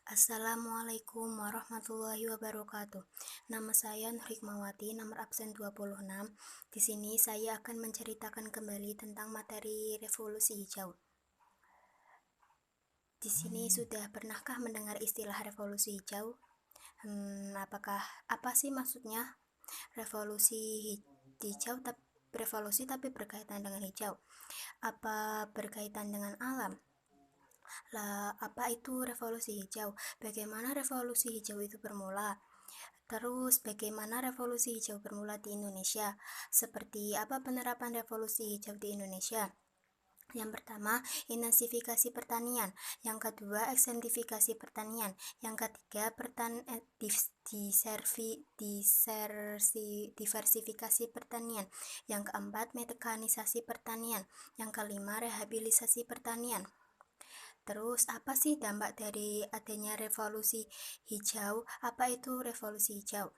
Assalamualaikum warahmatullahi wabarakatuh. Nama saya Nur Hikmawati, nomor absen 26. Di sini saya akan menceritakan kembali tentang materi revolusi hijau. Di sini pernahkah mendengar istilah revolusi hijau? Apa sih maksudnya revolusi hijau? Revolusi tapi berkaitan dengan hijau. Apa berkaitan dengan alam? Apa itu revolusi hijau? Bagaimana revolusi hijau itu bermula? Terus, bagaimana revolusi hijau bermula di Indonesia? Seperti apa penerapan revolusi hijau di Indonesia? Yang pertama, intensifikasi pertanian. Yang kedua, ekstensifikasi pertanian. Yang ketiga, diversifikasi pertanian. Yang keempat, mekanisasi pertanian. Yang kelima, rehabilitasi pertanian. Terus, apa sih dampak dari adanya revolusi hijau? Apa itu revolusi hijau?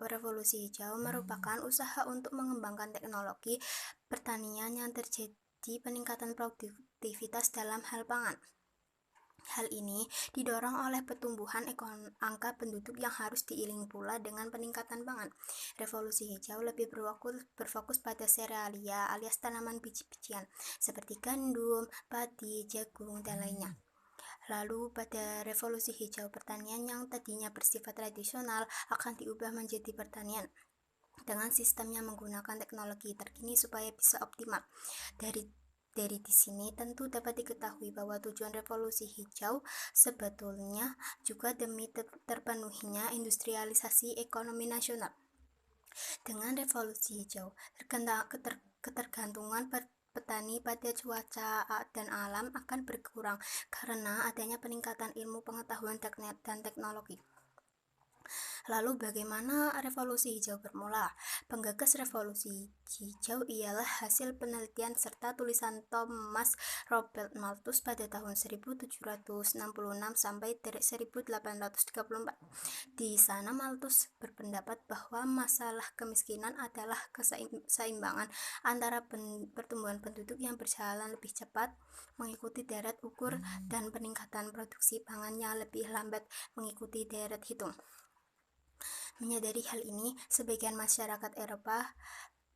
Revolusi hijau merupakan usaha untuk mengembangkan teknologi pertanian yang terjadi peningkatan produktivitas dalam hal pangan. Hal ini didorong oleh pertumbuhan angka penduduk yang harus diiringi pula dengan peningkatan pangan. Revolusi hijau lebih berfokus pada serealia alias tanaman biji-bijian seperti gandum, padi, jagung, dan lainnya. Lalu pada revolusi hijau, pertanian yang tadinya bersifat tradisional akan diubah menjadi pertanian dengan sistem yang menggunakan teknologi terkini supaya bisa optimal. Dari di sini tentu dapat diketahui bahwa tujuan revolusi hijau sebetulnya juga demi terpenuhinya industrialisasi ekonomi nasional. Dengan revolusi hijau, ketergantungan petani pada cuaca dan alam akan berkurang karena adanya peningkatan ilmu pengetahuan dan teknologi. Lalu bagaimana revolusi hijau bermula? Penggagas revolusi hijau ialah hasil penelitian serta tulisan Thomas Robert Malthus pada tahun 1766 sampai 1834. Di sana Malthus berpendapat bahwa masalah kemiskinan adalah keseimbangan antara pertumbuhan penduduk yang berjalan lebih cepat mengikuti deret ukur dan peningkatan produksi pangan yang lebih lambat mengikuti deret hitung. Menyadari hal ini, sebagian masyarakat Eropa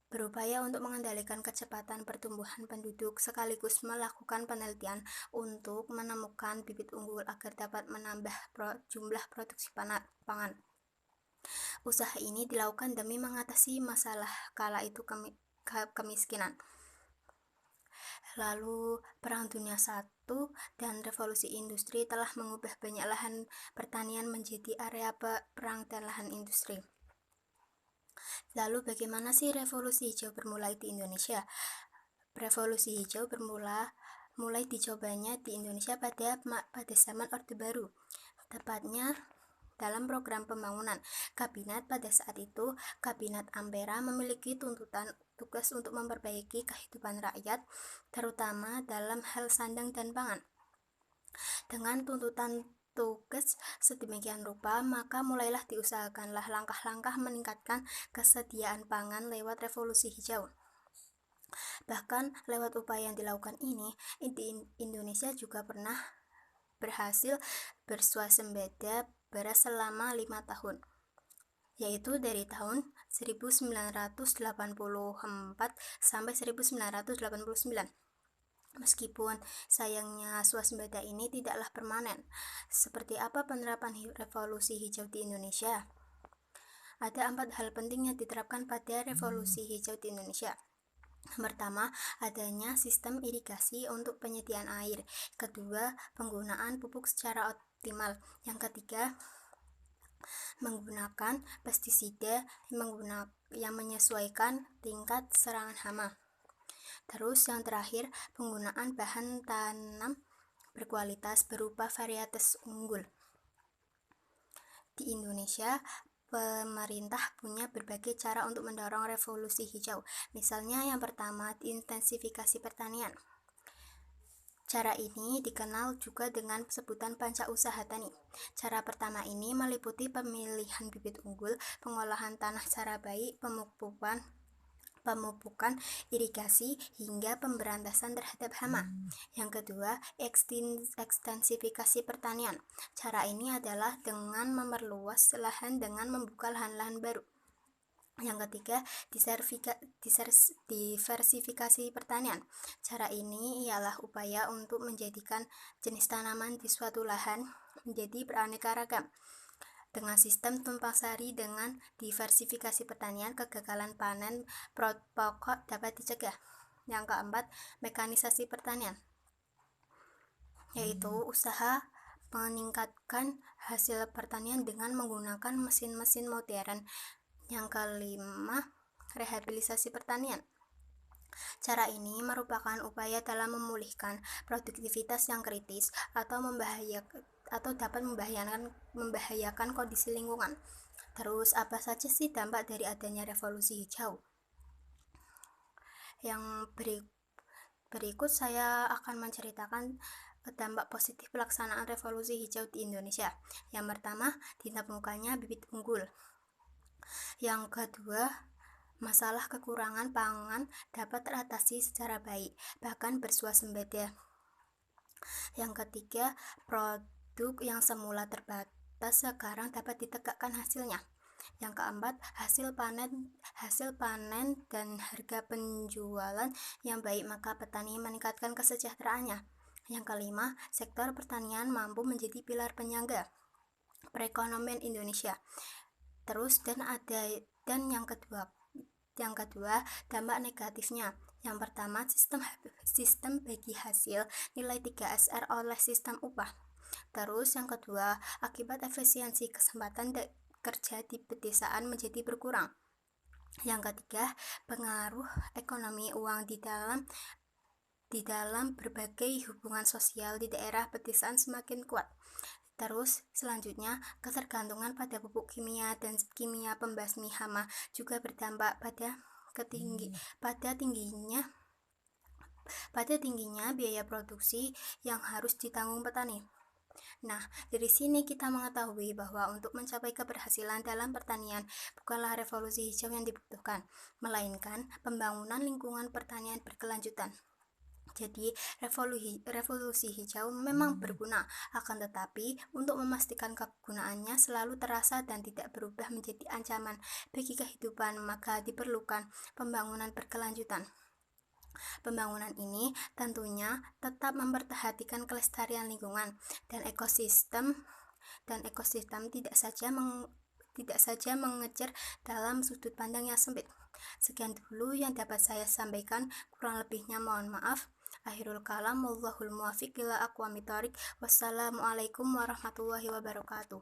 berupaya untuk mengendalikan kecepatan pertumbuhan penduduk sekaligus melakukan penelitian untuk menemukan bibit unggul agar dapat menambah jumlah produksi pangan. Usaha ini dilakukan demi mengatasi masalah kala itu kemiskinan. Lalu Perang Dunia I dan revolusi industri telah mengubah banyak lahan pertanian menjadi area perang dan lahan industri. Lalu bagaimana sih revolusi hijau bermula di Indonesia? Revolusi hijau mulai dicobanya di Indonesia pada zaman Orde Baru, tepatnya dalam program pembangunan kabinet. Pada saat itu, Kabinet Ampera memiliki tugas untuk memperbaiki kehidupan rakyat, terutama dalam hal sandang dan pangan. Dengan tuntutan tugas sedemikian rupa, maka mulailah diusahakanlah langkah-langkah meningkatkan kesediaan pangan lewat revolusi hijau. Bahkan lewat upaya yang dilakukan ini, Indonesia juga pernah berhasil bersuasembada beras selama 5 tahun, yaitu dari tahun 1984 sampai 1989. Meskipun sayangnya swasembada ini tidaklah permanen. Seperti apa penerapan revolusi hijau di Indonesia? Ada 4 hal penting yang diterapkan pada revolusi hijau di Indonesia. Pertama, adanya sistem irigasi untuk penyediaan air. Kedua, penggunaan pupuk secara optimal. Yang ketiga, menggunakan pestisida yang menyesuaikan tingkat serangan hama. Terus yang terakhir, penggunaan bahan tanam berkualitas berupa varietas unggul. Di Indonesia, pemerintah punya berbagai cara untuk mendorong revolusi hijau. Misalnya yang pertama, intensifikasi pertanian. Cara ini dikenal juga dengan sebutan panca usaha tani. Cara pertama ini meliputi pemilihan bibit unggul, pengolahan tanah secara baik, pemupukan pemupukan, irigasi, hingga pemberantasan terhadap hama. Yang kedua, ekstensifikasi pertanian. Cara ini adalah dengan memerluas lahan dengan membuka lahan-lahan baru. Yang ketiga, diversifikasi pertanian. Cara ini ialah upaya untuk menjadikan jenis tanaman di suatu lahan menjadi beraneka ragam. Dengan sistem tumpang sari dengan diversifikasi pertanian, kegagalan panen pokok dapat dicegah. Yang keempat, mekanisasi pertanian, yaitu usaha meningkatkan hasil pertanian dengan menggunakan mesin-mesin modern. Yang kelima, rehabilitasi pertanian. Cara ini merupakan upaya dalam memulihkan produktivitas yang kritis atau dapat membahayakan kondisi lingkungan. Terus, apa saja sih dampak dari adanya revolusi hijau? Yang berikut saya akan menceritakan dampak positif pelaksanaan revolusi hijau di Indonesia. Yang pertama, ditemukannya bibit unggul. Yang kedua, masalah kekurangan pangan dapat teratasi secara baik, bahkan bersuasembada. Yang ketiga, produk yang semula terbatas sekarang dapat ditegakkan hasilnya. Yang keempat, hasil panen dan harga penjualan yang baik, maka petani meningkatkan kesejahteraannya. Yang kelima, sektor pertanian mampu menjadi pilar penyangga perekonomian Indonesia. Terus dan yang kedua, dampak negatifnya. Yang pertama, sistem bagi hasil nilai 3SR oleh sistem upah. Terus yang kedua, akibat efisiensi kesempatan kerja di pedesaan menjadi berkurang. Yang ketiga, pengaruh ekonomi uang di dalam berbagai hubungan sosial di daerah pedesaan semakin kuat. Terus selanjutnya, ketergantungan pada pupuk kimia dan kimia pembasmi hama juga berdampak pada tingginya biaya produksi yang harus ditanggung petani. Nah, dari sini kita mengetahui bahwa untuk mencapai keberhasilan dalam pertanian bukanlah revolusi hijau yang dibutuhkan, melainkan pembangunan lingkungan pertanian berkelanjutan. Jadi, revolusi hijau memang berguna, akan tetapi untuk memastikan kegunaannya selalu terasa dan tidak berubah menjadi ancaman bagi kehidupan, maka diperlukan pembangunan berkelanjutan. Pembangunan ini tentunya tetap memperhatikan kelestarian lingkungan dan ekosistem tidak saja mengejar dalam sudut pandang yang sempit. Sekian dulu yang dapat saya sampaikan, kurang lebihnya mohon maaf. Akhirul kalam, wallahul muwaffiq ila aqwamit thoriq. Wassalamualaikum warahmatullahi wabarakatuh.